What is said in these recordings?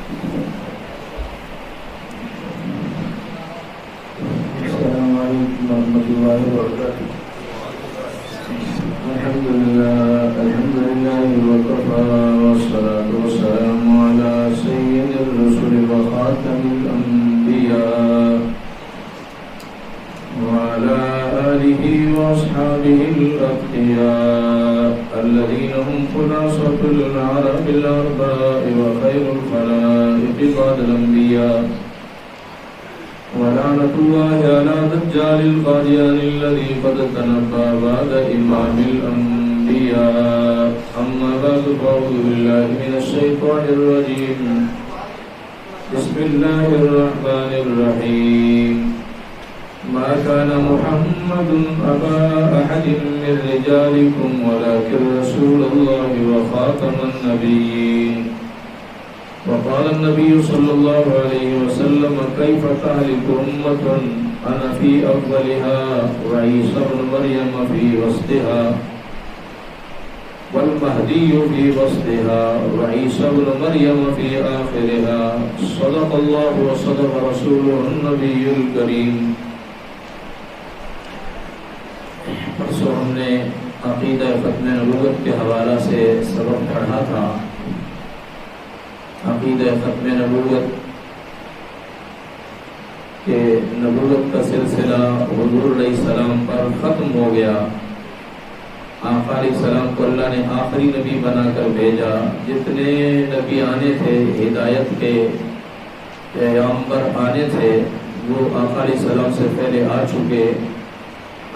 السلام عليكم ورحمة الله وبركاته. الحمد لله وكفى والصلاة والسلام على سيد الرسل وخاتم الأنبياء وعلى آله وأصحابه الأتقياء الذين هم خلاصة العرب الأرباء وخير الخلائق بعد الأنبياء. ولعنة الله على دجال القاديان الذي قد تنبأ بعد إمام الأنبياء. أما بعد فأعوذ بالله من الشيطان الرجيم. بسم الله الرحمن الرحيم. ما كان محمد أبا أحد من رجالكم ولكن رسول الله وخاتم النبيين. وقال النبي صلى الله عليه وسلم كيف تهلك أمة أنا في أفضلها وعيسى ابن مريم في وسطها والمهدي في وسطها وعيسى ابن مريم في آخرها. صدق الله وصدق رسوله النبي الكريم. پرسوں ہم نے عقیدہ ختم نبوت کے حوالہ سے سبق پڑھا تھا. عقیدہ ختم نبوت کہ نبوت کا سلسلہ حضور علیہ السلام پر ختم ہو گیا. آقا علیہ السلام کو اللہ نے آخری نبی بنا کر بھیجا. جتنے نبی آنے تھے ہدایت کے پیغمبر آنے تھے وہ آقا علیہ السلام سے پہلے آ چکے.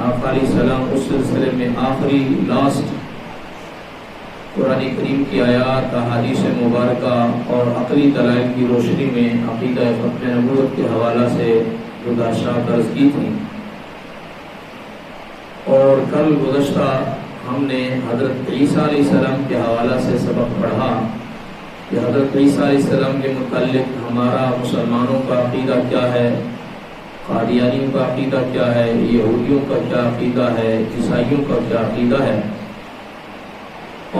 آقا علیہ السلام اس سلسلے میں آخری لاسٹ قرآن کریم کی آیات احادیث مبارکہ اور عقلی دلائل کی روشنی میں عقیدہ ختم نبوت کے حوالہ سے گزارشات عرض کی تھی. اور کل گزشتہ ہم نے حضرت عیسیٰ علیہ السلام کے حوالہ سے سبق پڑھا کہ حضرت عیسیٰ علیہ السلام کے متعلق ہمارا مسلمانوں کا عقیدہ کیا ہے، قادیانیوں کا عقیدہ کیا ہے، یہودیوں کا کیا عقیدہ ہے، عیسائیوں کا کیا عقیدہ ہے.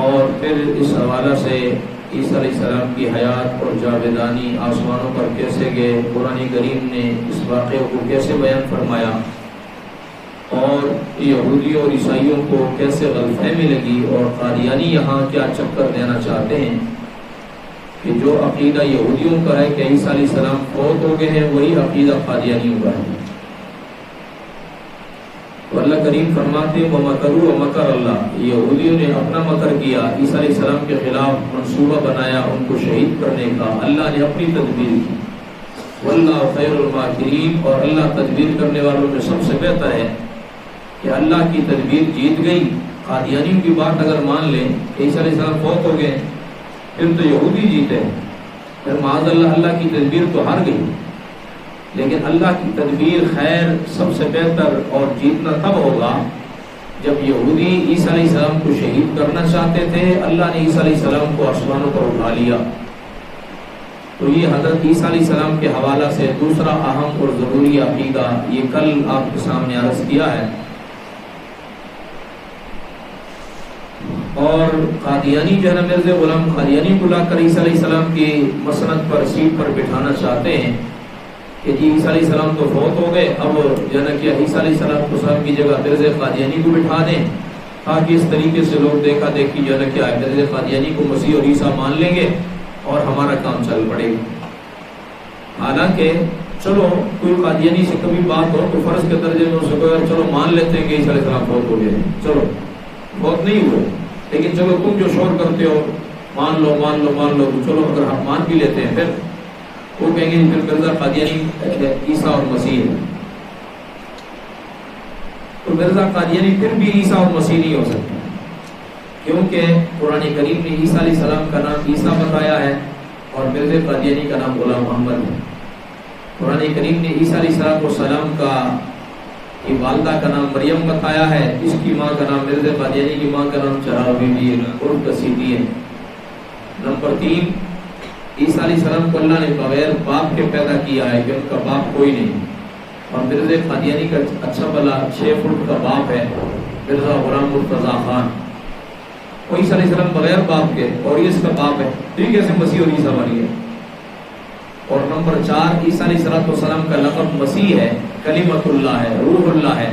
اور پھر اس حوالہ سے عیسیٰ علیہ السلام کی حیات اور جاویدانی آسمانوں پر کیسے گئے، قرآن کریم نے اس واقعے کو کیسے بیان فرمایا اور یہودیوں اور عیسائیوں کو کیسے غلطفہمی لگی اور قادیانی یہاں کیا چکر دینا چاہتے ہیں کہ جو عقیدہ یہودیوں کا ہے کہ عیسیٰ علیہ السلام فوت ہو گئے ہیں وہی عقیدہ قادیانیوں کا ہے. تو اللہ کریم فرماتے ہیں وَمَكَرُوا وَمَكَرَ اللَّهُ. یہودیوں نے اپنا مکر کیا، عیسیٰ علیہ السلام کے خلاف منصوبہ بنایا ان کو شہید کرنے کا. اللہ نے اپنی تدبیر کی. وَاللَّهُ خَيْرُ الْمَاكِرِينَ. اور اللہ تدبیر کرنے والوں میں سب سے بہتر ہے کہ اللہ کی تدبیر جیت گئی. قادیانیوں کی بات اگر مان لیں کہ عیسیٰ علیہ السلام فوت ہو گئے پھر تو یہودی جیتے، پھر معاذ اللہ کی تدبیر تو ہار گئی. لیکن اللہ کی تدبیر خیر سب سے بہتر اور جیتنا تب ہوگا جب یہودی عیسیٰ علیہ السلام کو شہید کرنا چاہتے تھے. اللہ نے عیسیٰ علیہ السلام کو آسمانوں پر اٹھا لیا. تو یہ حضرت عیسیٰ علیہ السلام کے حوالہ سے دوسرا اہم اور ضروری عقیدہ یہ کل آپ کے سامنے عرض کیا ہے. اور قادیانی جو ہے نا مرزا غلام قادیانی کو لا کر عیسیٰ علیہ السلام کی مسند پر سیٹ پر بٹھانا چاہتے ہیں کہ جی عیسیٰ علیہ السلام تو فوت ہو گئے، اب جو ہے کہ عیسیٰ علیہ السلام کی جگہ مرزا قادیانی کو بٹھا دیں تاکہ اس طریقے سے لوگ دیکھا دیکھی جو ہے کہ مرزا قادیانی کو مسیح اور عیسیٰ مان لیں گے اور ہمارا کام چل پڑے گا. حالانکہ چلو کوئی قادیانی سے کبھی بات ہو تو فرض کے درجے میں اسے کہو چلو مان لیتے ہیں کہ عیسیٰ علیہ السلام فوت ہو گئے، چلو فوت نہیں ہوئے لیکن چلو تم جو شور کرتے ہو مان لو تو چلو اگر ہم مان بھی لیتے ہیں پھر وہ کہیں گے پھر مرزا قادیانی عیسیٰ اور مسیح ہے. تو مرزا قادیانی پھر بھی عیسیٰ اور مسیح نہیں ہو سکتا کیونکہ قرآن کریم نے عیسیٰ علیہ السلام کا نام عیسیٰ بتایا ہے اور مرزا قادیانی کا نام غلام محمد ہے. قرآن کریم نے عیسیٰ علیہ السلام کا کی والدہ کا نام مریم بتایا ہے، اس کی ماں کا نام مرزا قادیانی کی ماں کا نام چراغ بی بی عرف کسیدی ہے. نمبر 3 عیسیٰ علیہ السلام کو اللہ نے بغیر باپ کے پیدا کیا ہے کہ ان کا باپ کوئی نہیں. اور مرزا قادیانی کا اچھا بلا 6 فٹ کا باپ ہے مرزا غلام مرتضیٰ خان. عیسیٰ علیہ السلام بغیر باپ کے اور یہ اس کا باپ ہے، تو یہ کیسے مسیح اور عیسیٰ بنی ہے؟ اور نمبر 4 عیسیٰ علیہ السلام کا لقب مسیح ہے، کلمۃ اللہ ہے، روح اللہ ہے،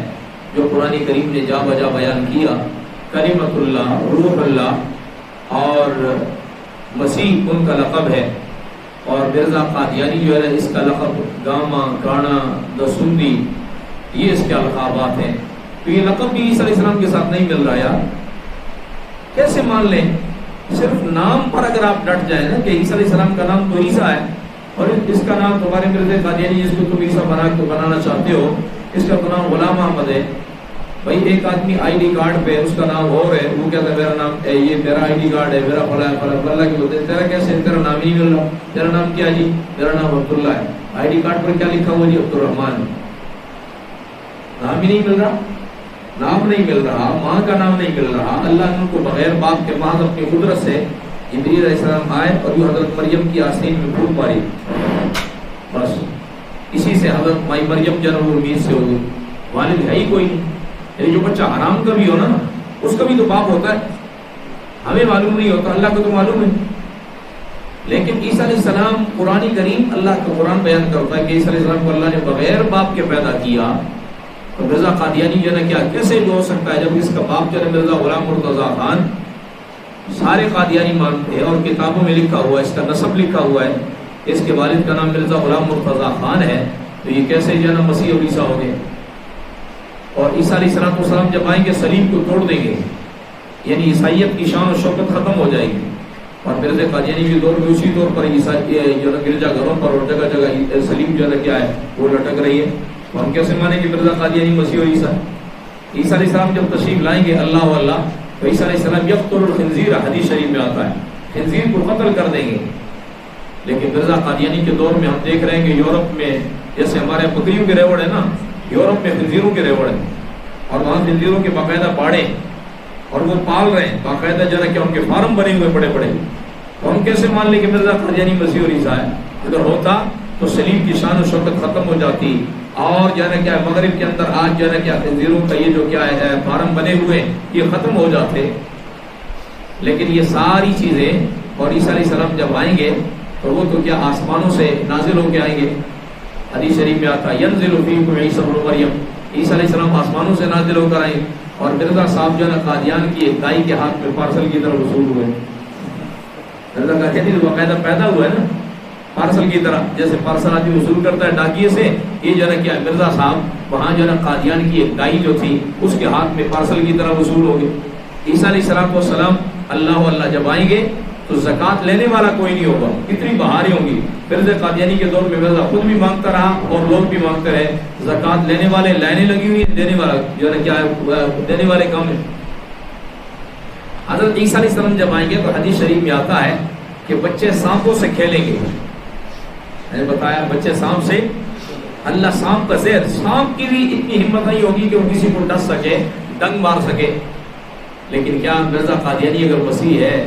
جو قرآن کریم نے جا بجا بیان کیا، کلمۃ اللہ، روح اللہ اور مسیح ان کا لقب ہے۔ اور مرزا قادیانی جو ہے اس کا لقب گاما، گانا، دسوندی، یہ اس کے القابات ہیں۔ تو یہ لقب بھی عیسیٰ علیہ السلام کے ساتھ نہیں مل رہا یار، کیسے مان لیں؟ صرف نام پر اگر آپ ڈٹ جائیں نا کہ عیسیٰ علیہ السلام کا نام تو عیسیٰ ہے اور اس کا نام تمہارے مرزا قادیانی جس کو تم عیسیٰ بنانا چاہتے ہو، اس کا تو نام غلام احمد ہے۔ بھائی ایک آدمی آئی ڈی کارڈ پہ اس کا نام اور ہے، وہ کہتا ہے میرا نام یہ میرا آئی ڈی کارڈ ہے، میرا فلاں فلاں، اللہ کے بولتے تیرا کیسے، تیرا نام ہی نہیں مل رہا، تیرا نام کیا جی؟ میرا نام عبداللہ ہے، آئی ڈی کارڈ پر کیا لکھا ہوا جی؟ عبدالرحمان، نام ہی نہیں مل رہا، نام نہیں مل رہا، ماں کا نام نہیں مل رہا۔ اللہ نے ان کو بغیر باپ کے محض اپنی قدرت سے جبریل علیہ السلام آئے اور جو حضرت مریم کی آستین میں پھوٹ ماری، بس اسی سے حضرت مائی مریم جنم امید سے ہوگی، والد ہے ہی کوئی نہیں۔ یعنی جو بچہ حرام کا بھی ہو نا اس کا بھی تو باپ ہوتا ہے، ہمیں معلوم نہیں ہوتا، اللہ کو تو معلوم ہے۔ لیکن عیسیٰ علیہ السلام، قرآن کریم اللہ کا قرآن بیان کرتا ہے کہ عیسیٰ علیہ السلام کو اللہ نے بغیر باپ کے پیدا کیا۔ تو مرزا قادیانی جو ہے نا کیا کیسے ہو سکتا ہے جب اس کا باپ جو ہے مرزا غلام مرتضیٰ خان، سارے قادیانی مانتے ہیں اور کتابوں میں لکھا ہوا ہے، اس کا نسب لکھا ہوا ہے، اس کے والد کا نام مرزا غلام مرتضیٰ خان ہے، تو یہ کیسے جو ہے نا مسیح اور عیسیٰ ہو گئے؟ اور عیسیٰ علیہ السلام جب آئیں گے صلیب کو توڑ دیں گے، یعنی عیسائیت کی شان و شوکت ختم ہو جائے گی۔ اور مرزا قادیانی کے دور میں اسی طور پر جو ہے گرجا گھروں پر اور جگہ جگہ صلیب جو ہے کیا ہے وہ لٹک رہی ہے، تو ہم کیسے مانیں گے مرزا قادیانی مسیح اور عیسیٰ؟ عیسیٰ علیہ السلام جب تشریف لائیں گے اللہ و اللہ، تو عیسیٰ علیہ السلام یقتل الخنزیر، حدیث شریف میں آتا ہے، خنزیر کو قتل کر دیں گے۔ لیکن مرزا قادیانی کے دور میں ہم دیکھ رہے ہیں کہ یورپ میں جیسے ہمارے بکریوں کے ریوڑ ہے نا، یورپ میں خنزیروں کے ریوڑ ہیں اور وہاں خنزیروں کے باقاعدہ باڑے اور وہ پال رہے ہیں باقاعدہ، جو ہے کہ ان کے فارم بنے ہوئے بڑے بڑے، تو ہم کیسے مان لیں کہ مرزا قادیانی مسیح اور عیسیٰ ہے؟ اگر ہوتا تو صلیب کی شان و شوکت ختم ہو جاتی، اور جو ہے کیا مغرب کے اندر آج جو ہے کیا خنزیروں کا یہ جو کیا ہے فارم بنے ہوئے یہ ختم ہو جاتے۔ لیکن یہ ساری چیزیں، اور عیسیٰ علیہ السلام جب آئیں گے تو وہ تو کیا آسمانوں سے نازل ہو کے آئیں گے، حدیث شریف میں آتا ہے ینزل فیکم عیسی ابن مریم، عیسیٰ علیہ السلام آسمانوں سے نازل ہو کر آئیں اور مرزا صاحب جو ہے قادیان کی ایک دائی کے ہاتھ میں پارسل کی طرح وصول ہوئے۔ مرزا قادیانی تو باقاعدہ پیدا ہوا ہے نا پارسل کی طرح، جیسے پارسل آدمی وصول کرتا ہے ڈاکیے سے، یہ جو ہے کیا مرزا صاحب وہاں جو ہے قادیان کی ایک دائی جو تھی اس کے ہاتھ میں پارسل کی طرح وصول ہو گئے۔ عیسیٰ علیہ السلام اللہ اللہ جب آئیں گے تو زکوٰۃ لینے والا کوئی نہیں ہوگا، کتنی بہاریں ہوں گی۔ مرزا قادیانی کے دور میں مرزا خود بھی مانگتا رہا اور لوگ بھی مانگتے رہے، زکوٰۃ لینے والے لائنیں لگی ہوئی، دینے والا جو ہے کیا ہے دینے والے کام ہے۔ حضرت عیسیٰ علیہ السلام جب آئیں گے تو حدیث شریف میں آتا ہے کہ بچے سانپوں سے کھیلیں گے، میں نے بتایا بچے سانپ سے، اللہ سانپ کا زہر، سانپ کی بھی اتنی ہمت نہیں ہوگی کہ وہ کسی کو ڈس سکے، ڈنگ مار سکے۔ لیکن کیا مرزا قادیانی اگر مسیح ہے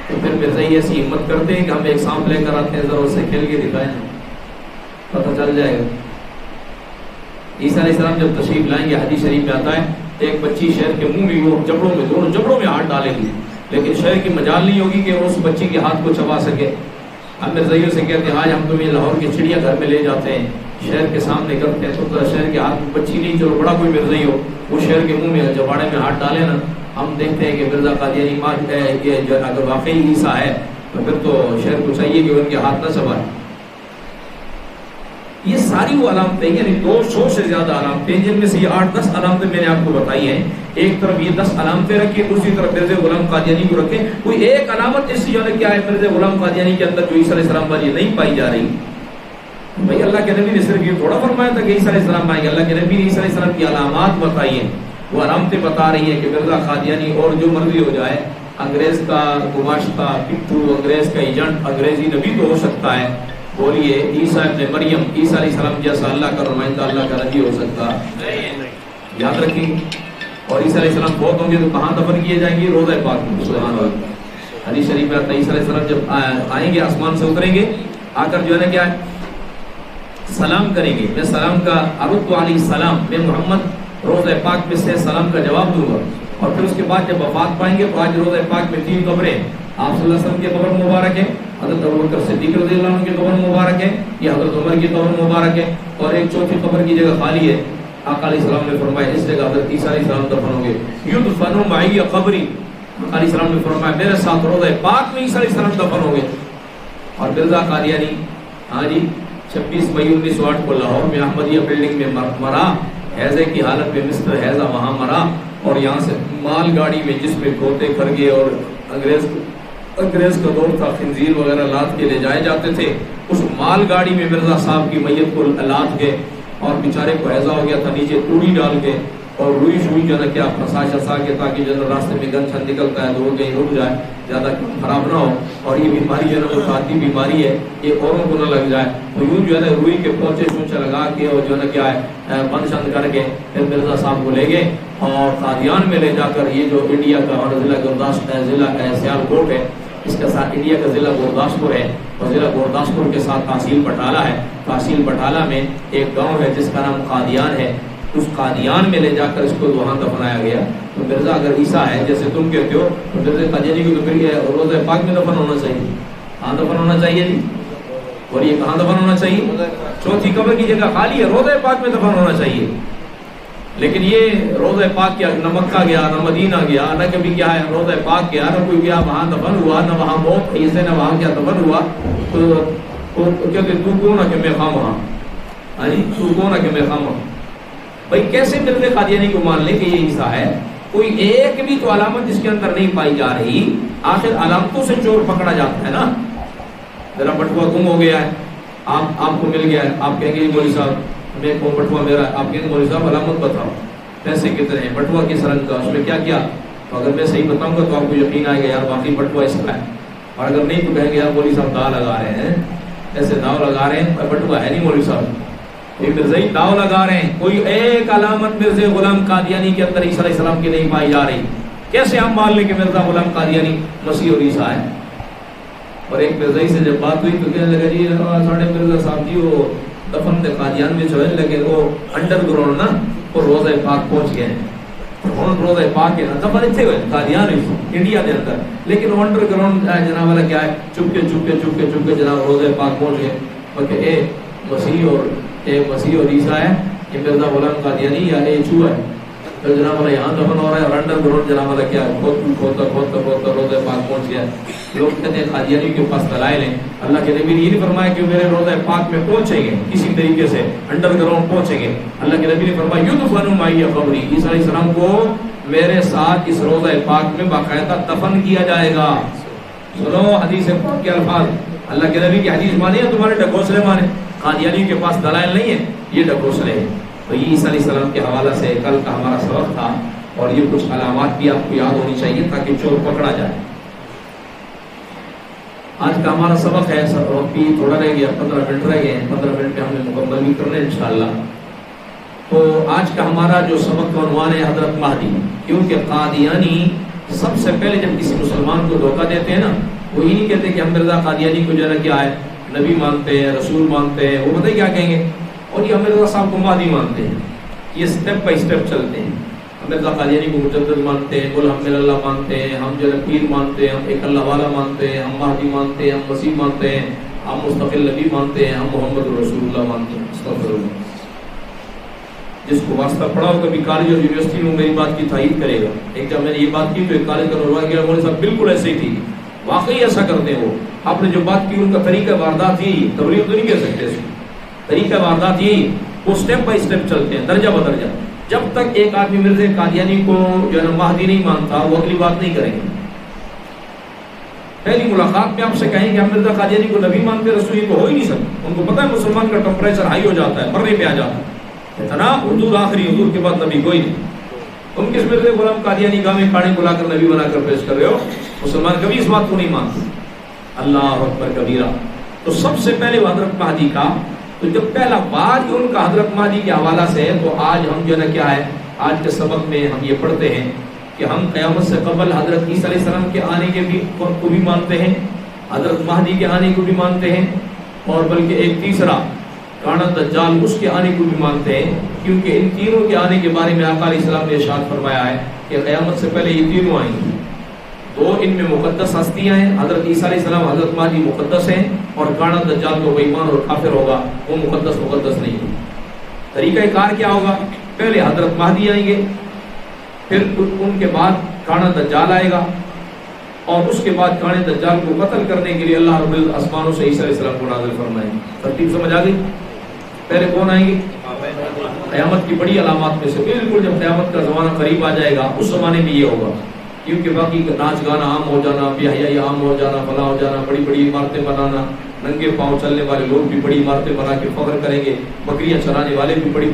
تو پھر مرزا یہ ایسی ہمت کرتے ہیں کہ ہم ایک سانپ لے کر آتے ہیں، ذرا اس سے کھیل کے دکھائیں، پتہ چل جائے گا۔ عیسیٰ علیہ السلام جب تشریف لائیں گے حدیث شریف میں آتا ہے ایک بچی شہر کے منہ میں، وہ جبڑوں میں، دونوں جبڑوں میں ہاتھ ڈالے گی، لیکن شہر کی مجال نہیں ہوگی کہ اس بچی کے ہاتھ کو چبا سکے۔ ہم مرزائیوں سے کہتے ہیں آج ہم تمہیں لاہور کے چڑیا گھر میں لے جاتے ہیں، شہر کے سامنے کرتے ہیں، تو شہر کے ہاتھ میں بچی نہیں، چلو بڑا کوئی مرزائی ہو وہ شہر کے منہ میں جباڑے میں ہاتھ ڈالے نا، ہم دیکھتے ہیں کہ مرزا قادیانی اگر واقعی عیسیٰ ہے تو پھر تو شہر کو چاہیے کہ ان کے ہاتھ نہ چبائے۔ یہ ساری وہ علامتیں، یعنی 200 سے زیادہ علامتیں، جن میں سے یہ 8-10 علامتیں میں نے آپ کو بتائی ہیں۔ ایک طرف یہ 10 علامتیں رکھیں، دوسری طرف مرزا غلام قادیانی کو رکھیں، کوئی ایک علامت اس جو ہے کیا ہے مرزا غلام قادیانی کے اندر جو عیسیٰ علیہ السلام والی نہیں پائی جا رہی۔ بھائی اللہ کے نبی نے صرف یہ تھوڑا فرمایا تھا کہ عیسیٰ علیہ السلام آئیں گے، اللہ کے نبی نے عیسیٰ علیہ السلام کی علامات بتائی ہیں، وہ علامتیں بتا رہی ہیں کہ مرزا قادیانی اور جو مرضی ہو جائے، انگریز کا گماشتہ پٹھو، انگریز کا ایجنٹ، انگریزی نبی تو ہو سکتا ہے، بولیے عیسیٰ ابن مریم عیسیٰ علیہ السلام جیسا اللہ کا نمائندہ اللہ کا نبی ہو سکتا نہیں، یاد رکھیں۔ اور عیسیٰ علیہ السلام بہت ہوں گے تو کہاں دفن کیے جائیں گے؟ روضہ پاک میں، سبحان اللہ۔ حدیث شریف میں آتا ہے عیسیٰ علیہ السلام جب آئیں گے آسمان سے اتریں گے، آ کر جو ہے نا کیا ہے سلام کریں گے، میں سلام کا ارد علیہ السلام، میں محمد روضہ پاک میں سے سلام کا جواب دوں گا۔ اور پھر اس کے بعد جب وفات پائیں گے تو آج روضہ پاک میں 3 قبریں، آپ صلی اللہ علیہ وسلم کی قبر مبارک ہے، حضرت ابوبکر صدیق رضی اللہ عنہ کی قبر مبارک ہے، یہ حضرت عمر کی قبر مبارک ہے، اور ایک چوتھی قبر کی جگہ خالی ہے۔ آقا علیہ السلام نے فرمایا اس جگہ حضرت عیسیٰ علیہ السلام دفن ہوں گے۔ یدفن معی قبری، آقا علیہ السلام نے فرمایا میرے ساتھ روضہ پاک میں عیسیٰ علیہ السلام دفن ہوں گے۔ اور مرزا قادیانی ہاں جی 26 مئی 1908 کو لاہور میں احمدیہ بلڈنگ میں مرا، حیضے کی حالت میں مسٹر حیضہ وہاں مرا، اور یہاں سے مال گاڑی میں جس میں کھوتے کھرگے اور انگریز کا دور تھا، خنزیر وغیرہ لاد کے لے جائے جاتے تھے، اس مال گاڑی میں مرزا صاحب کی میت کو لاد کے، اور بیچارے کو حیضہ ہو گیا تھا، نیچے توڑی ڈال کے اور روئی شوئی جو ہے نا کیا پھنسا شسا کے تاکہ جو ہے راستے میں گن چھن نکلتا ہے تو وہ کہیں رک جائے، زیادہ خراب نہ ہو، اور یہ بیماری جو ہے نا وہ ساتھی بیماری ہے، یہ اوروں کو نہ لگ جائے، تو یوں جو ہے نا روئی کے پونچے سونچے لگا کے اور جو ہے نا کیا ہے بند شند کر کے پھر مرزا صاحب کو لے گئے اور قادیان میں لے جا کر یہ جو انڈیا کا اور ضلع سیالکوٹ ہے، اس کے ساتھ انڈیا کا ضلع گورداسپور ہے، اور ضلع گورداسپور کے ساتھ تحصیل بٹالہ ہے، تحصیل بٹالہ میں ایک گاؤں ہے جس کا نام قادیان ہے، اس قادیان میں لے جا کر اس کو وہاں دفنایا گیا۔ تو مرزا اگر عیسیٰ ہے جیسے تم کہتے ہو تو مرزا قادیانی کو تو پھر روضہ پاک میں دفن ہونا چاہیے، کہاں دفن ہونا چاہیے جی؟ اور یہ کہاں دفن ہونا چاہیے؟ چوتھی قبر کی جگہ خالی ہے، روضہ پاک میں دفن ہونا چاہیے۔ لیکن یہ روضہ پاک کیا، نہ مکہ گیا نہ مدینہ گیا نہ کبھی کیا ہے روضہ پاک گیا، نہ کوئی گیا وہاں دفن ہوا، نہ وہاں موت ہوئی سے، نہ وہاں کیا دفن ہوا، تو کہتے تو کون ہے کہ میں خواہ وہاں، ہاں جی تو کون ہے کہ میں خواہ وہاں؟ بھائی کیسے مرزا قادیانی کو مان لیں کہ یہ عیسیٰ ہے؟ کوئی ایک بھی تو علامت اس کے اندر نہیں پائی جا رہی۔ آخر علامتوں سے چور پکڑا جاتا ہے نا، ذرا بٹوا گم ہو گیا ہے، آپ کو مل گیا ہے، آپ کہیں گے مولوی صاحب میں کو بٹوا میرا، آپ کہیں گے مولوی صاحب علامت بتاؤ، پیسے کتنے ہیں، بٹوا کس رنگ کا، اس میں کیا کیا، تو اگر میں صحیح بتاؤں گا تو آپ کو یقین آئے گا یار واقعی بٹوا اس کا ہے، اور اگر نہیں تو کہیں گے یار مولوی صاحب داؤ لگا رہے ہیں، ایسے داؤ لگا رہے ہیں، بٹوا ہے نہیں مولوی صاحب، یہ مرزائی داؤ لگا رہے ہیں، کوئی ایک علامت مرزا غلام قادیانی کے اندر عیسیٰ علیہ السلام کی نہیں پائی جا رہی۔ کیسے ہم مان لیں کہ مرزا غلام قادیانی مسیح اور عیسیٰ ہے؟ اور ایک مرزائی سے جب بات ہوئی تو کہنے لگا جی ساڑھے مرزا صاحب جی وہ دفن قادیان میں جو ہے، لیکن وہ انڈر گراؤنڈ نا وہ روضہ پاک پہنچ گئے ہیں، روضہ پاک ہے نا دفن اتنے ہوئے قادیان انڈیا کے اندر، لیکن وہ انڈر گراؤنڈ جناب والا کیا ہے چپکے چپکے چپکے چپکے جناب روضہ پاک پہنچ گئے، بلکہ اے مسیح اور عیسیٰ ہے، یہ مرزا غلام قادیانی یا اے چو ہے، تو جناب والا یہاں دفن ہو رہا ہے اور انڈر گراؤنڈ جناب والا کیا ہے کھوتا روضہ پاک پہنچ گیا۔ لوگ کہتے ہیں قادیانی کے پاس دلائل ہیں، اللہ کے نبی نے یہ نہیں فرمایا کہ میرے روضہ پاک میں پہنچیں گے کسی طریقے سے انڈر گراؤنڈ پہنچیں گے، اللہ کے نبی نے فرمایا یدفن معی قبری، عیسیٰ علیہ السلام کو میرے ساتھ اس روضہ پاک میں باقاعدہ دفن کیا جائے گا۔ سنو حدیث پاک کے الفاظ، اللہ کے نبی کی حدیث مانے یا تمہارے ڈھکوسلے مانے؟ قادیانی کے پاس دلائل نہیں ہے، یہ ڈھکوسلے ہیں۔ تو یہ عیسیٰ علیہ السلام کے حوالہ سے کل کا ہمارا سبق تھا، اور یہ کچھ علامات بھی آپ کو یاد ہونی چاہیے تاکہ چور پکڑا جائے۔ آج کا ہمارا سبق ہے، وقت بھی تھوڑا رہ گیا، 15 منٹ رہ گئے ہیں، 15 منٹ میں ہم نے مکمل بھی کرنا ہے انشاءاللہ۔ تو آج کا ہمارا جو سبق کا عنوان ہے حضرت مہدی، کیونکہ قادیانی سب سے پہلے جب کسی مسلمان کو دھوکہ دیتے ہیں نا، وہ یہ نہیں کہتے کہ ہم مرزا قادیانی کو جو ہے کیا ہے نبی مانتے ہیں، رسول مانتے ہیں، وہ پتہ کیا کہیں گے، اور یہ مرزا صاحب کو مہدی مانتے ہیں۔ یہ سٹیپ بائی سٹیپ چلتے ہیں، ہم مرزا قادیانی کو مجدد مانتے ہیں، قل ہم اللہ مانتے ہیں، ہم جو پیر مانتے ہیں، ہم ایک اللہ والا مانتے ہیں، ہم مہدی مانتے ہیں، ہم مسیح مانتے ہیں، ہم مستقل نبی مانتے ہیں، ہم محمد رسول اللہ مانتے ہیں۔ استغفر اللہ۔ جس کو واسطہ پڑھا ہو کبھی کالج اور یونیورسٹی میں میری بات کی تائید کرے گا۔ ایک جب میں نے یہ بات کی تو ایک کالج کا نروہ کیا، مولوی صاحب بالکل ایسے ہی تھی، واقعی ایسا کرتے ہیں وہ، آپ نے جو بات کی ان کا طریقہ واردات ہی، تبلیغ تو نہیں کہہ سکتے اس کو، طریقہ واردات ہی، وہ سٹیپ بائی سٹیپ چلتے ہیں درجہ بدرجہ۔ جب تک ایک آدمی مرزا قادیانی کو جو ہے مہدی نہیں مانتا وہ اگلی بات نہیں کریں گے۔ پہلی ملاقات میں آپ سے کہیں کہ ہم مرزا قادیانی کو نبی مانتے، رسول، یہ تو ہو ہی نہیں سکتا۔ ان کو پتہ ہے مسلمان کا ٹمپریچر ہائی ہو جاتا ہے، مرنے پہ آ جاتا ہے، اتنا حضور آخری، حضور کے بعد نبی کوئی نہیں۔ تم کس مرزا غلام قادیانی گاہ میں کھانے کو لا کر نبی بنا کر پیش کر رہے ہو؟ مسلمان کبھی اس بات کو نہیں مانتے۔ اللہ اکبر کبیرہ۔ تو سب سے پہلے حضرت مہدی کا، تو جب پہلا بات ان کا حضرت مہدی کے حوالہ سے ہے، تو آج ہم جو ہے نا کیا ہے، آج کے سبق میں ہم یہ پڑھتے ہیں کہ ہم قیامت سے قبل حضرت عیسیٰ علیہ السلام کے آنے کے بھی کو بھی مانتے ہیں، حضرت مہدی کے آنے کو بھی مانتے ہیں، اور بلکہ ایک تیسرا کانا دجال اس کے آنے کو بھی مانتے ہیں، کیونکہ ان تینوں کے آنے کے بارے میں آقا علیہ السلام نے ارشاد فرمایا ہے کہ قیامت سے پہلے یہ تینوں آئیں گے۔ دو ان میں مقدس ہستیاں ہیں، حضرت عیسیٰ علیہ السلام، حضرت مہدی مقدس ہیں، اور کانا دجال تو بے ایمان اور کافر ہوگا، وہ مقدس نہیں ہے۔ طریقہ کار کیا ہوگا؟ پہلے حضرت مہدی آئیں گے، پھر ان کے بعد کانا دجال آئے گا، اور اس کے بعد کانے دجال کو قتل کرنے کے لیے اللہ رب العزت آسمانوں سے عیسیٰ علیہ السلام کو نازل فرمائیں گے۔ ترتیب سمجھ آ گئی؟ پہلے کون آئیں گے؟ قیامت کی بڑی علامات میں سے، بالکل جب قیامت کا زمانہ قریب آ جائے گا اس زمانے میں یہ ہوگا، کیونکہ باقی ناچ گانا عام ہو جانا، بے حیائی عام ہو جانا، فلاں ہو جانا، بڑی بڑی عمارتیں بنانا، ننگے پاؤں چلنے والے لوگ بھی بڑی عمارتیں بنا کے فخر کریں گے، بکریاں چرانے والے بھی بڑے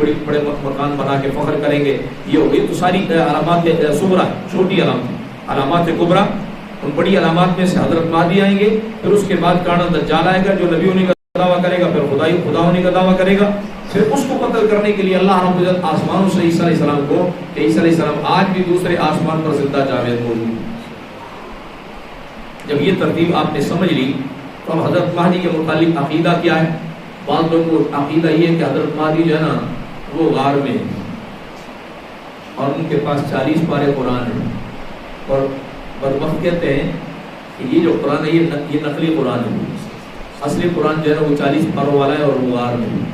مکان بنا کے فخر کریں گے، یہ ہو گئی تو ساری علامات صغرا، چھوٹی علامات کبرا۔ ان بڑی علامات میں سے حضرت مہدی آئیں گے، پھر اس کے بعد کانا دجال آئے گا جو نبی ہونے کا دعویٰ کرے گا، پھر خدا ہونے کا دعویٰ کرے گا، پھر اس کو قتل کرنے کے لیے اللہ رب العزت آسمانوں سے عیسیٰ علیہ السلام کو، کہ عیسیٰ علیہ السلام آج بھی دوسرے آسمان پر زندہ جاوید موجود ہے۔ جب یہ ترتیب آپ نے سمجھ لی تو اب حضرت مہدی کے متعلق عقیدہ کیا ہے؟ بعض لوگوں کو عقیدہ یہ ہے کہ حضرت مہدی جو ہے نا وہ غار میں ہے، اور ان کے پاس 40 پارے قرآن ہیں، اور بدبخت کہتے ہیں کہ یہ جو قرآن ہے یہ نقلی قرآن ہے، اصلی قرآن جو ہے نا وہ 40 پاروں والا ہے اور وہ غار میں ہے۔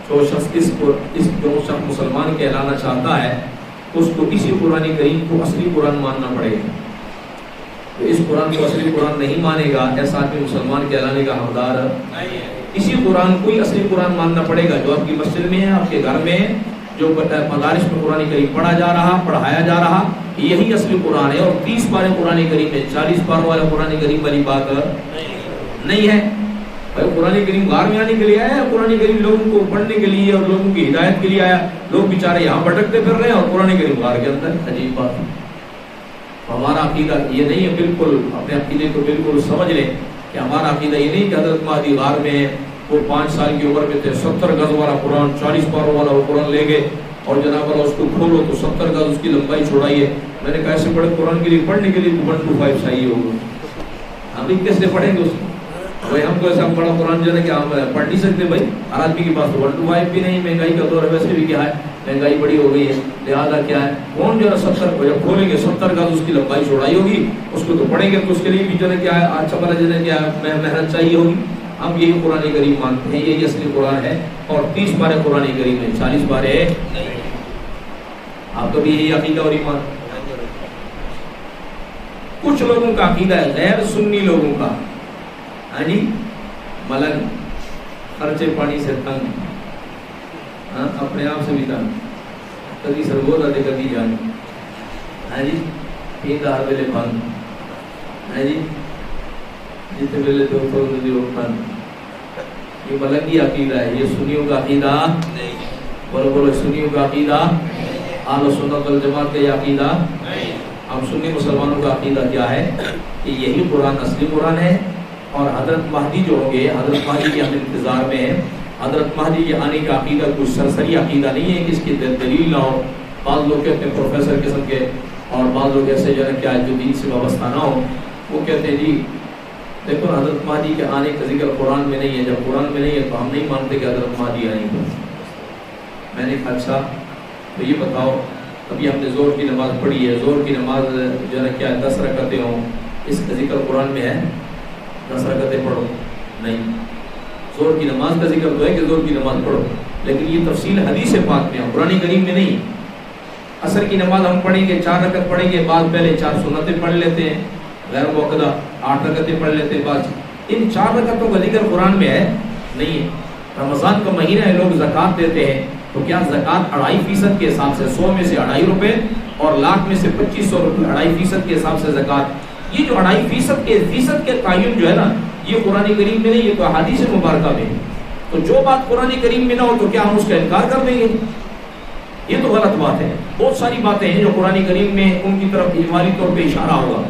جو شخص مسلمان کہلانا چاہتا ہے اس کو اسی قرآن کریم کو اصلی قرآن ماننا پڑے گا، تو اس قرآن کو اصلی قرآن نہیں مانے گا ایسا آدمی مسلمان کہلانے کا حقدار نہیں ہے۔ اسی قرآن کو ہی اصلی قرآن ماننا پڑے گا جو آپ کی مسجد میں ہے، آپ کے گھر میں ہے، جو مدارس میں قرآن کریم پڑھایا جا رہا یہی اصلی قرآن ہے، اور 30 پارے قرآن کریم ہے، 40 پاروں والا قرآن کریم والی بات نہیں ہے۔ قرآن کریم غار میں آنے کے لیے آیا، قرآن کریم لوگوں کو پڑھنے کے لیے اور لوگوں کی ہدایت کے لیے آیا، لوگ بیچارے یہاں بھٹکتے پھر رہے ہیں اور قرآن کریم غار کے اندر، عجیب بات ہے۔ ہمارا عقیدہ یہ نہیں ہے، بالکل اپنے عقیدے کو بالکل سمجھ لیں کہ ہمارا عقیدہ یہ نہیں کہ حضرت مہدی غار میں ہے، وہ 5 سال کی عمر میں تھے، 70 گز والا قرآن، 40 پاروں والا وہ قرآن لے گئے اور جناب والا اس کو کھولو تو 70 گز اس کی لمبائی چھوڑائی ہے۔ میں نے کہا ایسے بڑے قرآن کے لیے پڑھنے کے لیے 1 to 5 چاہیے ہوگا، ہم بھی کیسے پڑھیں گے اس کو؟ بھائی ہم کو ایسا بڑا قرآن جو ہے کہ ہم پڑھ نہیں سکتے، بھائی ہر آدمی کے پاس 1 to 5 بھی نہیں، مہنگائی کا دور ہے، ویسے بھی کیا ہے مہنگائی بڑی ہو گئی ہے، لہٰذا کیا ہے کون جو ہے 70 جب کھولیں گے 70 گز اس کی لمبائی چھوڑائی ہوگی، اس کو تو پڑھیں گے تو اس کے لیے بھی جو ہے کیا ہے اچھا بڑا جو ہے کیا محنت چاہیے ہوگی۔ ہم یہی قرآن کریم مانتے ہیں، یہی اصلی قرآن ہے، اور 30 پارے قرآن کریم ہے، 40 پارے نہیں۔ آپ کا بھی یہی عقیدہ اور ایمان؟ کچھ لوگوں کا عقیدہ ہے، غیر سنی لوگوں کا، ہاں جی، ملنگ، خرچے پانی سے تنگ، اپنے آپ سے بھی تنگ، کبھی سرگودا دے کبھی جان، ہاں جی، ہر ویلے بند، ہاں جی، جتنے ویلے تو یہ ملنگی عقیدہ ہے، یہ سنیوں کا عقیدہ نہیں۔ بولو سنیوں کا عقیدہ، اہل سنت والجماعت کا یہ عقیدہ نہیں۔ ہم سنی مسلمانوں کا عقیدہ کیا ہے کہ یہی قرآن اصلی قرآن ہے، اور حضرت مہدی جو ہوں گے، حضرت مہدی کے ہم انتظار میں ہیں، حضرت مہدی کے آنے کا عقیدہ کچھ سرسری عقیدہ نہیں ہے کہ اس کی دلیل نہ ہو۔ بعض لوگ کہتے ہیں پروفیسر قسم کے، اور بعض لوگ ایسے جو ہے کیا جو دین سے وابستہ نہ ہو، وہ کہتے ہیں جی دیکھو حضرت مہدی کے آنے کا ذکر قرآن میں نہیں ہے، جب قرآن میں نہیں ہے تو ہم نہیں مانتے کہ حضرت مہدی آئیں گے۔ میں نے کہا اچھا تو یہ بتاؤ، ابھی ہم نے زور کی نماز پڑھی ہے، زور کی نماز جو ہے کیا 10 رکعتیں ہوں، اس کا ذکر قرآن میں ہے؟ 10 رکعتیں پڑھو نہیں، زور کی نماز کا ذکر تو ہے کہ زور کی نماز پڑھو، لیکن یہ تفصیل حدیث پاک میں ہے، قرآن کریم میں نہیں۔ عصر کی نماز ہم پڑھیں گے، 4 رکعت پڑھیں گے، بعد پہلے 4 سنتیں پڑھ لیتے ہیں، غیر موقدہ 8 رکعتیں پڑھ لیتے ہیں، بعد ان 4 رکعتوں کا ذکر قرآن میں ہے نہیں ہے۔ رمضان کا مہینہ ہے، لوگ زکوٰۃ دیتے ہیں، تو کیا زکوٰۃ 2.5% کے حساب سے 100 میں سے 2.5 روپے اور لاکھ میں سے 2500 روپے 2.5% کے حساب سے زکوٰۃ، یہ جو 2.5% کے تعین جو ہے نا یہ قرآن کریم میں نہیں، یہ تو احادیث مبارکہ میں ہے۔ تو جو بات قرآن کریم میں نہ ہو تو کیا ہم اس کا انکار کر دیں گے؟ یہ تو غلط بات ہے۔ بہت ساری باتیں ہیں جو قرآن کریم میں ان کی طرف اجمالی طور پہ اشارہ ہوگا،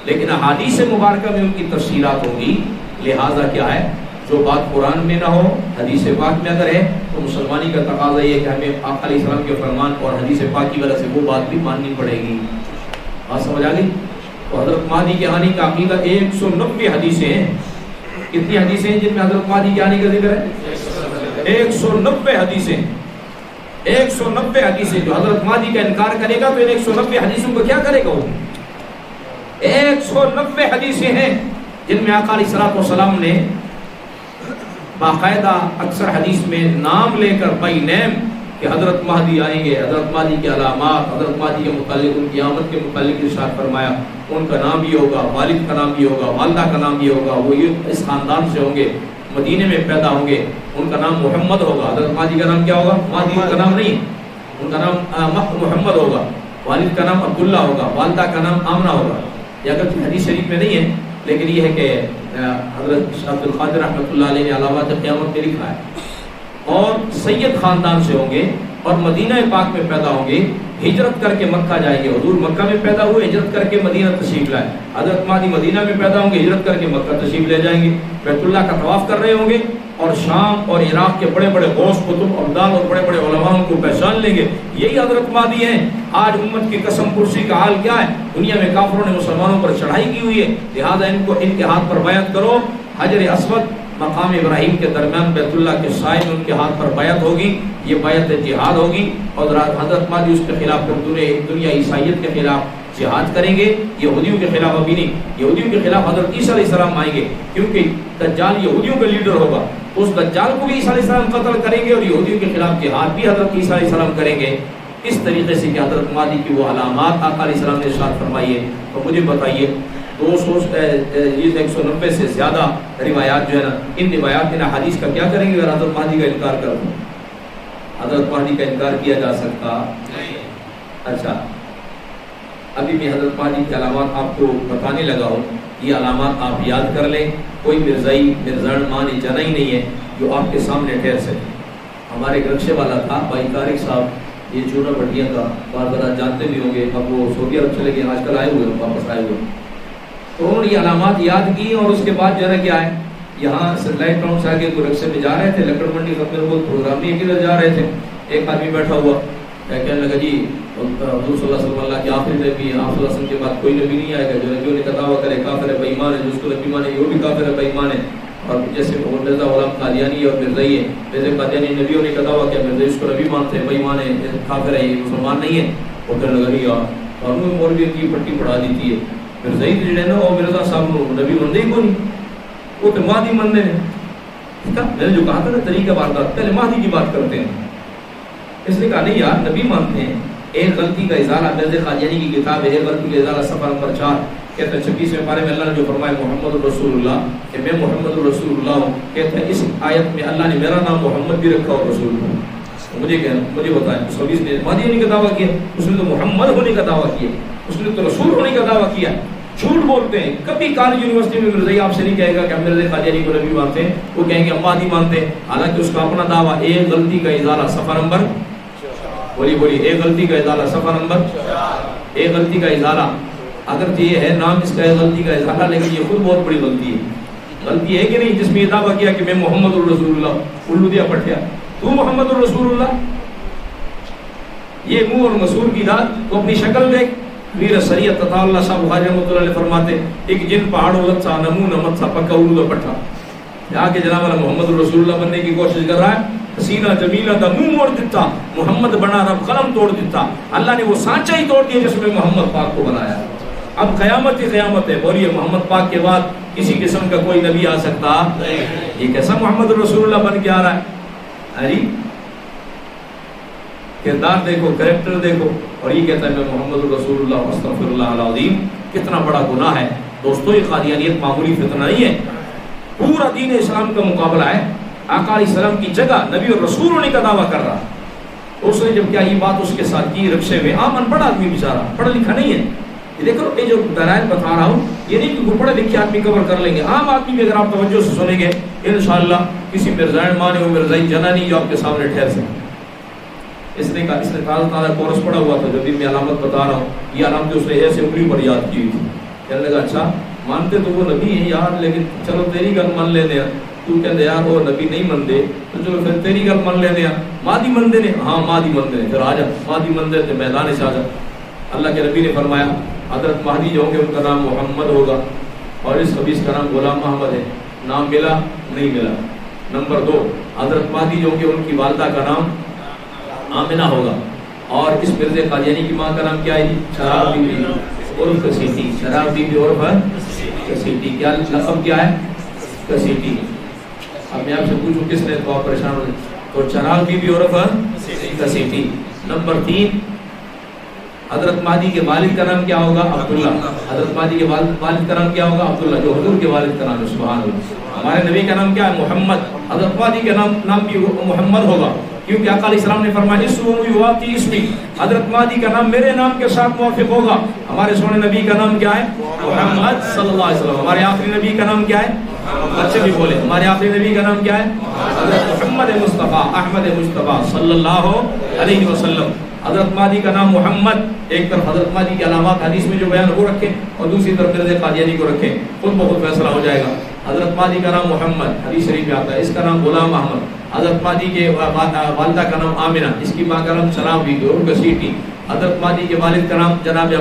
لیکن احادیث مبارکہ میں ان کی تفصیلات ہوں گی، لہٰذا کیا ہے جو بات قرآن میں نہ ہو حدیث پاک میں اگر ہے تو مسلمانی کا تقاضا یہ ہے کہ ہمیں آقا علیہ السلام کے فرمان اور حدیث پاک کی وجہ سے وہ بات بھی ماننی پڑے گی۔ بات سمجھ آ گئی؟ تو حضرت مہدی کے آنے کا عقیدہ 190 حدیثیں ہیں۔ کتنی حدیثیں ہیں جن میں حضرت مہدی کے آنے کا ذکر ہے؟ 190 حدیثیں، 190 حدیثیں۔ جو حضرت مہدی کا انکار کرے گا تو ان 190 حدیثوں کو کیا کرے گا وہ؟ 190 حدیثیں ہیں جن میں آقا علیہ السلام نے باقاعدہ اکثر حدیث میں نام لے کر بائی نیم کہ حضرت مہدی آئیں گے، حضرت مہدی کے علامات، حضرت مہدی کے متعلق، ان کی آمد کے متعلق ارشاد فرمایا ان کا نام یہ ہوگا، والد کا نام یہ ہوگا، والدہ کا نام یہ ہوگا، وہ یہ اس خاندان سے ہوں گے، مدینے میں پیدا ہوں گے، ان کا نام محمد ہوگا۔ حضرت مہدی کا نام کیا ہوگا؟ مہدی کا نام نہیں، ان کا نام محمد ہوگا، والد کا نام عبداللہ ہوگا، والدہ کا نام آمنہ ہوگا۔ یہ اگر حدیث شریف میں نہیں ہے لیکن یہ ہے کہ حضرت عبد القادر رحمۃ اللہ علیہ نے علامات قیامت میں لکھا ہے۔ اور سید خاندان سے ہوں گے اور مدینہ پاک میں پیدا ہوں گے، ہجرت کر کے مکہ جائیں گے۔ حضور مکہ میں پیدا ہوئے، ہجرت کر کے مدینہ تشریف لائے۔ حضرت مہدی مدینہ میں پیدا ہوں گے، ہجرت کر کے مکہ تشریف لے جائیں گے، بیت اللہ کا طواف کر رہے ہوں گے، اور شام اور عراق کے بڑے بڑے غوث کتب ابدال اور بڑے بڑے علماء کو پہچان لیں گے، یہی حضرت مہدی ہیں۔ آج امت کی قسم پرسی کا حال کیا ہے؟ دنیا میں کافروں نے مسلمانوں پر چڑھائی کی ہوئی ہے، لہذا ان کو ان کے ہاتھ پر بیعت کرو۔ حجر اسود مقام ابراہیم کے درمیان بیت اللہ کے سائے میں ان کے ہاتھ پر بیعت ہوگی، یہ بیعت جہاد ہوگی، اور حضرت مہدی اس کے خلاف دنیا عیسائیت کے خلاف جہاد کریں گے۔ یہودیوں کے خلاف ابھی نہیں، یہودیوں کے خلاف حضرت عیسیٰ علیہ السلام آئیں گے، کیونکہ دجال یہودیوں کا لیڈر ہوگا، اس دجال کو بھی عیسیٰ علیہ السلام قتل کریں گے، اور یہودیوں کے خلاف جہاد بھی حضرت عیسیٰ علیہ السلام کریں گے۔ اس طریقے سے کہ حضرت مہدی کی وہ علامات آقا علیہ السلام نے ارشاد فرمائی ہے۔ تو مجھے بتائیے 190 سے زیادہ روایات جو ہے نا، ان روایات ان حدیث کا کیا کریں گے اگر حضرت مہدی کا انکار کر دیں؟ حضرت مہدی کا انکار کیا جا سکتا؟ اچھا، ابھی میں حضرت مہدی کی علامات آپ کو بتانے لگا ہوں، یہ علامات آپ یاد کر لیں۔ کوئی مرزائی مرزان مانی جنا ہی نہیں ہے جو آپ کے سامنے ٹھہر سکے۔ ہمارے گرکشے والا تھا بھائی طارق صاحب، یہ چونا بٹیا کا بار بار جانتے بھی ہوں گے، اب وہ سعودی عرب چلے گئے، آج کل آئے ہوئے واپس آئے ہوئے، تو انہوں نے یہ علامات یاد کی، اور اس کے بعد جو ہے کیا ہے، یہاں سیٹلائٹ ٹاؤن سے آگے رکشے میں جا رہے تھے، لکڑ منڈی ختم کو پروگرام نہیں کدھر جا رہے تھے، ایک آدمی بیٹھا ہوا کہنے لگا جی حضور صلی اللہ علیہ وسلم اللہ کے آخری نبی ہیں، آپ صلی اللہ علیہ وسلم کے بعد کوئی نبی نہیں آئے گا، جو نبیوں نے کا دعویٰ کرے کافر ہے بے ایمان ہے، جو اس کو نبی مانے وہ بھی کافر ہے بے ایمان ہے۔ اور جیسے مرزا غلام قادیانی اور مرزائی ہے، جیسے قادیانی نبیوں نے کا دعویٰ کیا، مرزائی اس کو نبی مانتے ہیں، بے ایمان ہے، کافر ہے، یہ مسلمان نہیں ہے۔ وہ کہنے لگا نہیں یار، اور انہوں نے مولوی کی پٹی پڑھا دیتی ہے، مرزائی جو ہے نا وہ مرزا صاحب نبی مندے ہی کو نہیں، وہ تو مہدی مندے ہیں۔ میں نے جو کہا تھا نا طریقہ واردات، پہلے مہدی کی بات کرتے ہیں، اس نے کہا نہیں یار نبی مانتے ہیں۔ ایک غلطی کا ازالہ، مرزا قادیانی کی کتاب ہے ایک غلطی کا ازالہ صفحہ نمبر 4، کہتے ہیں 26ویں پارے میں اللہ نے جو فرمایا محمد الرسول اللہ، کہ میں محمد الرسول اللہ ہوں، کہتے ہیں اس آیت میں اللہ نے میرا نام محمد بھی رکھا اور رسول ہوں۔ مجھے بتائیں، اس حدیث نے مہدی کا دعویٰ کیا، اس نے تو محمد ہونے کا دعویٰ کیا، اس نے تو رسول ہونے کا دعویٰ کیا۔ جھوٹ بولتے ہیں، کبھی کالج یونیورسٹی میں مرزائی آپ سے نہیں کہے گا کہ ہم مرزا قادیانی کو نبی مانتے ہیں، وہ کہیں گے ہم مہدی مانتے ہیں، حالانکہ اس کا اپنا دعویٰ ایک غلطی کا ازالہ صفحہ نمبر، بولی ایک غلطی کا ازالہ صفحہ نمبر، ایک غلطی کا ازالہ، اگر یہ ہے نام اس کا ایک غلطی کا ازالہ، لیکن یہ خود بہت بڑی غلطی ہے۔ غلطی ہے کہ نہیں جس میں یہ دعویٰ کیا کہ میں محمد الرسول اللہ، الو دیا پٹھیا تو محمد الرسول اللہ، یہ منہ اور مسور کی داد تو اپنی شکل دیکھ۔ ویر سریعت عطا اللہ صاحب بخاری رحمۃ اللہ علیہ فرماتے ایک جن پہاڑوں لت سا نمو نمت سا پکا الو دا پٹھا، جا کے جناب والا محمد الرسول اللہ بننے کی کوشش کر رہا ہے، حسینہ جمیلہ دا منہ موڑ دیتا، محمد بنا رب قلم توڑ دیتا، اللہ نے وہ سانچہ ہی توڑ دیا جس میں محمد پاک کو بنایا۔ اب قیامت ہی قیامت ہے، بولیے محمد پاک کے بعد کسی قسم کا کوئی نبی آ سکتا؟ یہ کیسا محمد الرسول اللہ بن کے آ رہا ہے؟ ارے کردار دیکھو، کریکٹر دیکھو، اور یہ کہتا ہے میں محمد الرسول اللہ استغفر اللہ العظیم۔ کتنا بڑا گناہ ہے دوستو، یہ قادیانیت معمولی فتنہ نہیں ہے، پورا دین اسلام کا مقابلہ ہے۔ آقا علیہ السلام کی جگہ نبی اور رسول ہونے کا دعویٰ کر رہا، اس نے جب کیا یہ بات اس کے ساتھ کی رکشے میں، عام ان پڑھ آدمی بیچارہ پڑھا لکھا نہیں ہے، یہ دیکھو یہ جو دلائل بتا رہا ہوں یہ نہیں کہ پڑھے لکھے آدمی کور کر لیں گے، عام آدمی بھی اگر آپ توجہ سے سنیں گے انشاءاللہ کسی مرزائی مانے ہو مرزائی جنا نہیں جو آپ کے سامنے ٹھہر سکے۔ اس نے تازہ تازہ کورس پڑھا ہوا تھا، جب بھی میں علامت بتا رہا ہوں یہ علامت اس نے ایسے انگلی پر یاد کی ہوئی تھی، کہنے لگا اچھا مانتے تو وہ نبی ہیں یار، لیکن چلو تیری گل مان لینے ہیں، تو کہتے یار وہ نبی نہیں منتے تو چلو پھر تیری گل مان لینے ہیں، مادی مندے نے، ہاں مادی مندے نے، پھر آ جا مادی مندے تھے میدان سے آ جا۔ اللہ کے نبی نے فرمایا حضرت مہدی جو ہوں گے ان کا نام محمد ہوگا، اور اس خبیث کا نام غلام محمد ہے، نام ملا نہیں ملا۔ نمبر 2 حضرت مہدی جو ہوں گے ان کی والدہ کا نام آمنہ ہوگا، اور اس مرزا قادیانی کی ماں کا نام کیا ہے؟ شراب بیوی۔ عرف کسیٹی، چراغ بی بی عرف کسیٹی. کیا لقب کیا ہے؟ کسیٹی. اب میں آپ سے پوچھوں کس نے تو آپ پریشان ہو جائے. تو چراغ بی بی عرف کسیٹی. نمبر 3 حضرت مہدی کے والد کا نام کیا ہوگا؟ عبداللہ. حضرت مہدی کے والد کا نام کیا ہوگا؟ عبداللہ، جو حضور کے والد کا نام ہے. سبحان اللہ. ہمارے نبی کا نام کیا ہے؟ محمد. حضرت مہدی کا نام بھی محمد ہوگا، کیونکہ آقا علیہ السلام نے فرمایا اسمہ یواتی اسمی، حضرت مہدی کا نام میرے نام کے ساتھ موافق ہوگا. ہمارے سونے نبی کا نام کیا ہے؟ محمد صلی اللہ علیہ وسلم. ہمارے آخری نبی کا نام کیا ہے؟ بچے بھی بولے. ہمارے آخری نبی کا نام کیا ہے؟ حضرت محمد مصطفیٰ احمد مصطفیٰ صلی اللہ علیہ وسلم. حضرت مہدی کا نام محمد. ایک طرف حضرت مہدی کے علامات حدیث میں جو بیان وہ رکھیں اور دوسری طرف مرزا قادیانی کو رکھیں، خود بخود فیصلہ ہو جائے گا. حضرت مہدی کا نام محمد، حدیث شریف میں آتا ہے. اس کا نام غلام احمد. حضرت مہدی کے والدہ کا نام آمنہ، اس کی ماں کا نام چراغ بی بی عرف کسیٹی. حضرت مہدی کے والد کا نام جناب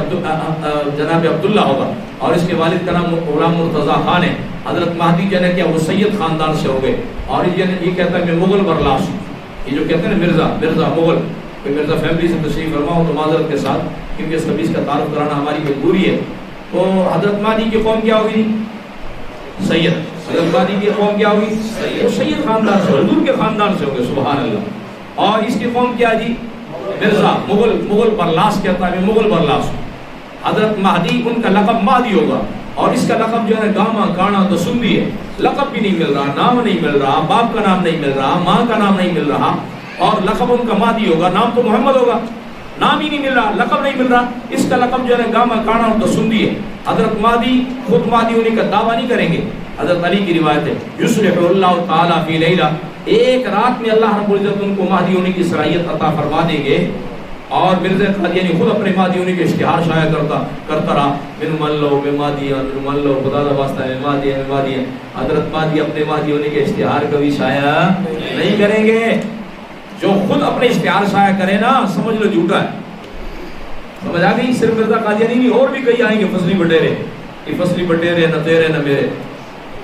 عبداللہ ہوگا اور اس کے والد کا نام غلام مرتضیٰ خان ہے. حضرت مہدی جو ہے کیا وہ سید خاندان سے ہو گئے اور یہ کہتا ہے میں مغل برلاش ہوں. یہ جو کہتے ہیں نا مرزا مغل، کوئی مرزا فیملی سے تشریف فرما ہو تو معذرت کے ساتھ، کیونکہ اس حدیث کا تعارف کرانا ہماری مجبوری ہے. تو حضرت مہدی کی قوم کیا ہوگی؟ سید. حضرت مہدی کی قوم کیا ہوگی؟ سید خاندان سے، حضور کے خاندان سے ہوگے. سبحان اللہ. اور اس کی قوم کیا جی؟ مرزا. مغل برلاس کہتا ہے میں مغل برلاس ہوں. حضرت مہدی ان کا لقب مہدی ہوگا اور اس کا لقب جو ہے گاما کانا تو سندی ہے. لقب بھی نہیں مل رہا، نام نہیں مل رہا، باپ کا نام نہیں مل رہا، ماں کا نام نہیں مل رہا اور لقب ان کا مہدی ہوگا. نام تو محمد ہوگا، نام ہی نہیں مل رہا، لقب نہیں مل رہا. اس کا لقب جو ہے گاما کانا اور تسندی ہے. حضرت مہدی خود مہدی ہونے کا دعویٰ نہیں کریں گے. حضرت علی کی روایت ہے یصلح اللہ تعالیٰ فی لیلہ، ایک رات میں اللہ رب العزت ان کو مہدی ہونے کی صلاحیت عطا فرما دیں گے. اور مرزا قادیانی خود اپنے مہدی ہونے کے اشتہار شائع کرتا رہا. من من لو میں مہدی ہوں، من لو خدا کا واسطہ میں مہدی ہے، مہدی ہے. حضرت مہدی اپنے مہدی ہونے کے اشتہار کبھی شائع نہیں کریں گے. جو خود اپنے اشتہار شائع کرے نا سمجھ لو جھوٹا ہے. سمجھ آ گئی؟ صرف مرزا قادیانی نہیں، اور بھی کئی آئیں گے فصلی بٹیرے. یہ فصلی بٹیرے نہ تیرے نہ میرے،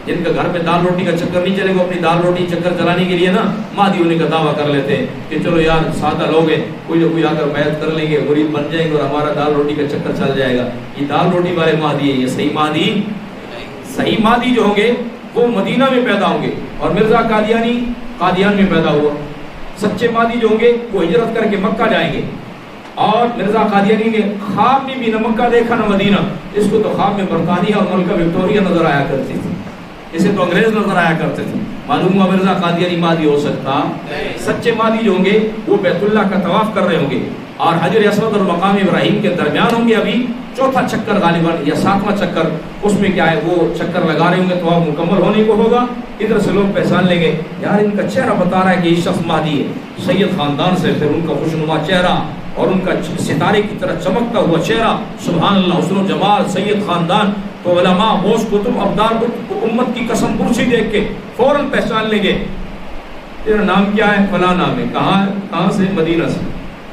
جن کا گھر میں دال روٹی کا چکر نہیں چلے گا، اپنی دال روٹی چکر چلانے کے لیے نا مہدی ہونے کا دعویٰ کر لیتے ہیں کہ چلو یار سادہ لوگ ہیں، کوئی نہ کوئی آ کر بیعت کر لیں گے، غریب بن جائیں گے اور ہمارا دال روٹی کا چکر چل جائے گا. یہ دال روٹی والے مہدی ہیں. یہ صحیح مہدی جو ہوں گے وہ مدینہ میں پیدا ہوں گے اور مرزا قادیانی قادیان میں پیدا ہوا. سچے مہدی جو ہوں گے وہ ہجرت کر کے مکہ جائیں گے. اور مرزا قادیانی نے خواب میں بھی نہ مکہ دیکھا نہ مدینہ. اس کو تو خواب میں برطانیہ اور ملکہ وکٹوریہ نظر آیا کرتی تھی، اسے تو انگریز نظر آیا کرتے تھے. معلوم ہوا مرزا قادیانی مہدی ہو سکتا. سچے مہدی جو ہوں گے وہ بیت اللہ کا طواف کر رہے ہوں گے اور حجر اسود اور مقام ابراہیم کے درمیان ہوں گے. ابھی چوتھا چکر غالباً یا 7واں چکر، اس میں کیا ہے وہ چکر لگا رہے ہوں گے، طواف مکمل ہونے کو ہوگا. ادھر سے لوگ پہچان لیں گے یار ان کا چہرہ بتا رہا ہے کہ یہ شخص مہدی ہے. سید خاندان سے، پھر ان کا خوشنما چہرہ اور ان کا ستارے کی طرح چمکتا ہوا چہرہ، سبحان اللہ، حسن و جمال، سید خاندان. تو علماء، غوث، کتب، ابدال امت کی قسم پرسی دیکھ کے فوراً پہچان لیں گے تیرا نام کیا ہے؟ فلاں نام ہے. کہاں سے؟ مدینہ سے.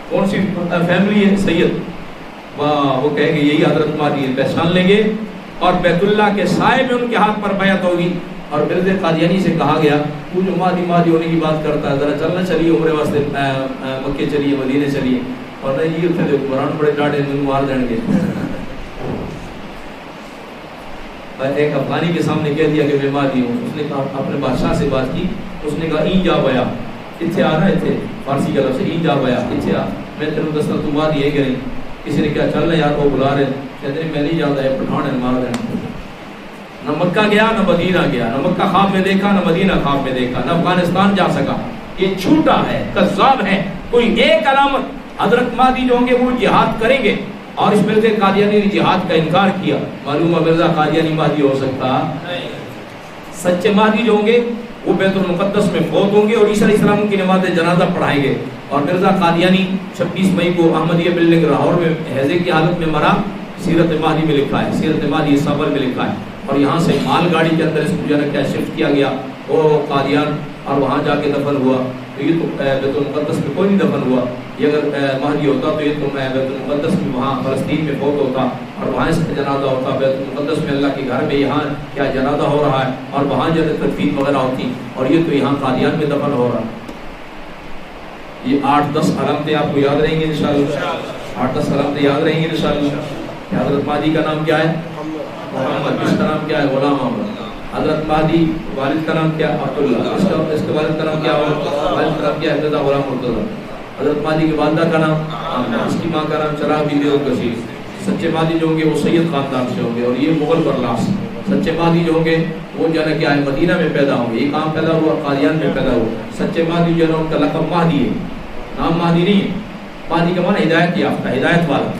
کون سی فیملی ہے؟ سید. واہ، وہ کہیں گے یہی حضرت مہدی ہے. پہچان لیں گے اور بیت اللہ کے سائے میں ان کے ہاتھ پر بیعت ہوگی. اور مرزا قادیانی سے کہا گیا تو جو مہدی ہونے کی بات کرتا ہے ذرا چلنا چلیے عمرے واسطے مکے چلیے، مدینے چلیے. اور نہیں یہ تھے قرآن بڑے ڈاٹے مار دیں گے. ایک افغانی کے سامنے کہہ دیا کہ میں مہدی ہوں. اس نے کہا اپنے بادشاہ سے بات کی. اس نے کہا این جا بیا، اتنے آ رہے تھے فارسی کا لفظ این جا بیا، اتنے آ، میں تیرے دستا تو مہدی ہے کہ نہیں. کسی نے کہا چل رہے یار وہ بلا رہے. کہتے ہیں میں نہیں جاتا ہے، پٹھان ہے، مار دینا. نہ مکہ گیا نہ مدینہ گیا، نہ مکہ خواب میں دیکھا نہ مدینہ خواب میں دیکھا، نہ افغانستان جا سکا. یہ جھوٹا ہے، کذاب ہے. کوئی ایک علامت حضرت مہدی جو ہوں گے وہ جہاد کریں گے اور اس مرزا قادیانی نے جہاد کا انکار کیا. معلوم ہے مرزا قادیانی مہدی ہو سکتا. سچے مہدی جو ہوں گے وہ بیت المقدس میں فوت ہوں گے اور عیسیٰ علیہ السلام کی نماز جنازہ پڑھائیں گے. اور مرزا قادیانی 26 مئی کو احمدیہ بلڈنگ لاہور میں ہیضے کی حالت میں مرا. سیرت مہدی میں لکھا ہے، سیرت مہدی صبر میں لکھا ہے. اور یہاں سے مال گاڑی کے اندر اس کو جو ہے کیا شفٹ کیا گیا وہ قادیان اور وہاں جا کے دفن ہوا. تو یہ تو بیت المقدس میں کوئی نہیں دفن ہوا. یہ اگر مہدی ہوتا تو یہ تو بیت المقدس میں وہاں فلسطین میں فوت ہوتا اور وہاں اس کا جنازہ ہوتا. بیت المقدس میں اللہ کے گھر میں یہاں کیا جنازہ ہو رہا ہے اور وہاں جو ہے تدفین وغیرہ ہوتی اور یہ تو یہاں قادیان میں دفن ہو رہا. یہ 8-10 علامتیں آپ کو یاد رہیں گے انشاءاللہ. 8-10 علامتیں یاد رہیں گے انشاءاللہ. کہ حضرت مہدی کا نام کیا ہے؟ محمد. اس کا نام کیا ہے؟ غلام احمد. حضرت مہدی والد کا نام کیا ہے؟ عبداللہ. اس کے والد کا نام کیا ہے؟ والد کا نام کیا ہے؟ حضرت غلام عبداللہ. حضرت مہدی کی والدہ کا نام آمنہ. اس کی ماں کا نام چراغ بی بی کثیر. سچے مہدی جو ہوں گے وہ سید خاندان سے ہوں گے اور یہ مغل برلاس. سچے مہدی جو ہوں گے وہ جو ہے کیا ہے مدینہ میں پیدا ہوں گے. یہ کام پیدا ہوا قادیان میں پیدا ہوا. سچے مہدی جو ہے ان کا لقب مہدی ہے, نام مہدی نہیں ہے. مہدی کا معنی ہدایت یافتہ, ہدایت والا.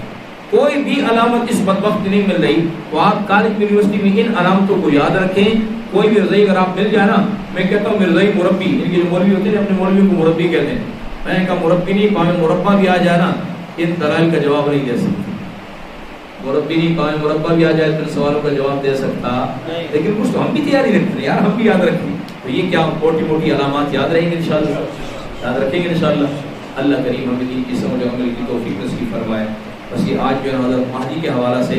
کوئی بھی علامت اس بدبخت نہیں مل رہی تو آپ کالج یونیورسٹی میں ان علامتوں کو یاد رکھیں. کوئی بھی مرزائی اگر آپ مل جائے نا, میں کہتا ہوں مرزائی مربی, ان کے جو مولوی ہوتے ہیں اپنے مولویوں کو مربی کہتے ہیں. میں ان کا مربی نہیں, پاویں مربع بھی آ جائے نا ان دلائل کا جواب نہیں دے سکتا. مربی نہیں, پاویں مربع بھی آ جائے تو سوالوں کا جواب دے سکتا. لیکن کچھ تو ہم بھی تیاری رکھتے ہیں یار, ہم بھی یاد رکھیں. تو یہ کیا موٹی موٹی علامات یاد رہیں گے انشاءاللہ, یاد رکھیں گے انشاءاللہ. اللہ کریم ہمیں دین کی سمجھ عمل کی توفیق نصیب فرمائے. بس یہ آج جو ہے حضرت مہدی کے حوالہ سے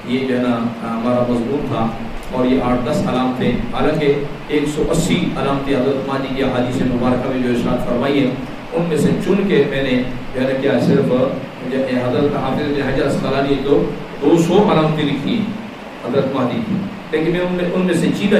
یہ جو ہے نا ہمارا مضمون تھا اور یہ 8-10 علامتیں, حالانکہ 180 علامتیں حضرت مہدی کی احادیث مبارکہ میں جو ارشاد فرمائی ہیں ان میں سے چن کے میں نے جو ہے نا کیا صرف حضرت حافظ ابن حجر اسقلانی تو 200 علامتیں لکھی ہیں حضرت مہدی کی, لیکن میں ان میں سے چیدہ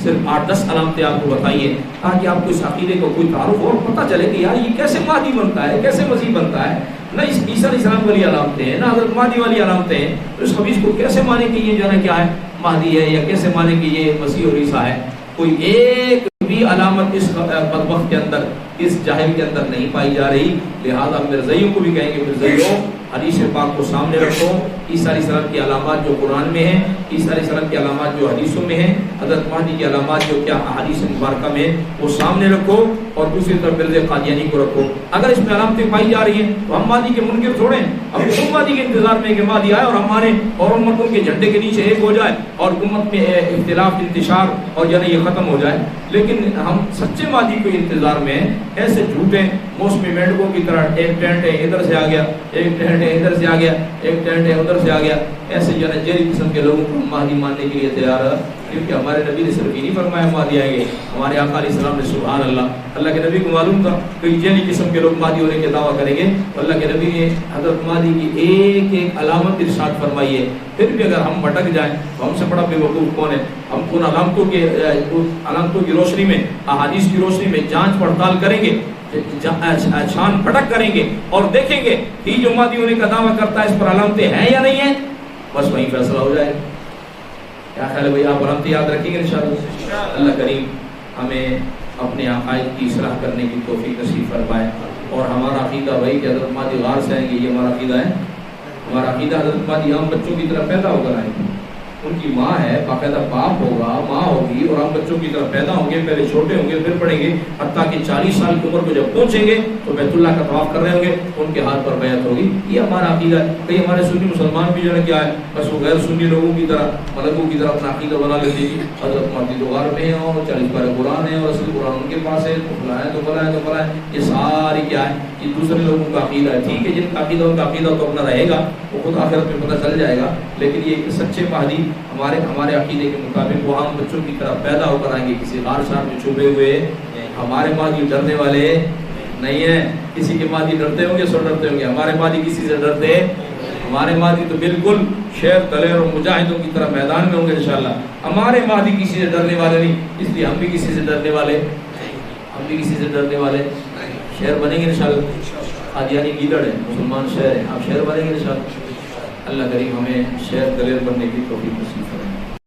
صرف 8-10 علامتیں آپ کو بتائی ہیں تاکہ آپ کو اس عقیدے کو کوئی تعارف اور پتہ چلے کہ یار یہ کیسے مہدی بنتا ہے, کیسے مسیح بنتا ہے. نہ عیسیٰ علیہ السلام والی علامتیں ہیں, نہ حضرت مہدی والی علامتیں ہیں. تو اس حدیث کو کیسے مانے کہ یہ جو ہے کیا ہے مہدی ہے, یا کیسے مانے کہ یہ مسیح اور عیسیٰ ہے. کوئی ایک بھی علامت اس بدبخت کے اندر, اس جاہل کے اندر نہیں پائی جا رہی. لہذا مرزائیوں کو بھی کہیں گے مرزائیوں حدیث پاک کو سامنے رکھو. عیسیٰ علیہ السلام کی علامات جو قرآن میں ہیں, عیسیٰ علیہ السلام کی علامات جو حدیثوں میں ہیں, حضرت مہدی کی علامات جو کیا احادیث مبارکہ میں وہ سامنے رکھو, اور دوسری طرف مرزا قادیانی کو رکھو. اگر اس میں علامتیں پائی جا رہی ہیں تو ہم مہدی کے منکر تھوڑے ہیں. اب تم مہدی کے انتظار میں کہ مہدی آئے اور ہمارے اور امتوں کے جھنڈے کے نیچے ایک ہو جائے اور امت میں اختلاف انتشار اور جو ہے یہ ختم ہو جائے. لیکن ہم سچے مہدی کے انتظار میں ایسے جھوٹے موسمی مینڈکوں کی طرح ایک ٹینٹ ہے ادھر سے آ گیا, ایک ٹینٹ ہے ادھر سے آ گیا, ایک ٹینٹ ہے ادھر سے آ گیا, ایسے جو ہے جیری قسم کے لوگوں کو مہدی ماننے کے لیے تیار ہے. کیونکہ ہمارے نبی نے صرف یہ نہیں فرمایا مہدی آئیں گے, ہمارے آقا علیہ السلام نے سبحان اللہ کے نبی کو معلوم تھا کہ جیلی قسم کے لوگ مہدی ہونے کے دعویٰ کریں گے. تو اللہ کے نبی نے حضرت مہدی کی ایک ایک علامت ارشاد فرمائی ہے. پھر بھی اگر ہم بھٹک جائیں تو ہم سے بڑا بے وقوف کون ہے. ہم ان علامتوں کی روشنی میں, احادیث کی روشنی میں جانچ پڑتال کریں گے, چھان پھٹک کریں گے اور دیکھیں گے کہ جو مہدی ہونے کا دعویٰ کرتا ہے اس پر علامتیں ہیں یا نہیں ہیں, بس وہیں فیصلہ ہو جائے. کیا خیال ہے بھائی, آپ علامتیں یاد رکھیں گے انشاءاللہ. اللہ کریم ہمیں اپنے عقائد کی اصلاح کرنے کی توفیق نصیب فرمائے. اور ہمارا عقیدہ بھائی کہ حضرت مہدی غار سے آئیں گے, یہ ہمارا عقیدہ ہے. ہمارا عقیدہ حضرت مہدی عام بچوں کی طرح پیدا ہو کر آئیں گے. ان کی ماں ہے, باقاعدہ باپ ہوگا, ماں ہوگی, اور ہم بچوں کی طرح پیدا ہوں گے, پہلے چھوٹے ہوں گے پھر پڑھیں گے, حتیٰ کہ 40 سال کی عمر کو جب پہنچیں گے تو بیت اللہ کا طواف کر رہے ہوں گے, ان کے ہاتھ پر بیعت ہوگی. یہ ہمارا عقیدہ ہے. کئی ہمارے سنی مسلمان بھی جو ہے کیا ہے بس وہ غیر سنی لوگوں کی طرح, ملکوں کی طرح اپنا عقیدہ بنا لیتے ہیں. حضرت مہدی تو غار میں ہیں اور 40 پارے قرآن ہے اور اصل قرآن ان کے پاس ہے, تو فلاں ہے تو فلاں ہے تو فلاں ہے. یہ ساری کیا ہے, یہ دوسرے لوگوں کا عقیدہ ہے. ٹھیک ہے, جن کا عقیدہ ان کا عقیدہ تو اپنا رہے گا, وہ خود آخرت میں پتہ چل جائے گا. لیکن یہ سچے مہدی ہمارے عقیدے کے مطابق وہ عام بچوں کی طرح پیدا ہو کر آئیں گے, کسی غار شار میں چھپے ہوئے. ہمارے مہدی ڈرنے والے نہیں ہیں. کسی کے مہدی ڈرتے ہوں گے, سو ڈرتے ہوں گے. ہمارے مہدی کسی سے ڈرتے, ہمارے مہدی تو بالکل شیر دلیر اور مجاہدوں کی طرح میدان میں ہوں گے انشاءاللہ. ہمارے مہدی کسی سے ڈرنے والے نہیں, اس لیے ہم بھی کسی سے ڈرنے والے شیر بنیں گے انشاءاللہ. قادیانی گیدڑ ہے, مسلمان شہر ہے, آپ شہر بنیں گے انشاءاللہ. اللہ کریم ہمیں شہر دلیر بننے کی توفیق نصیب فرمائے.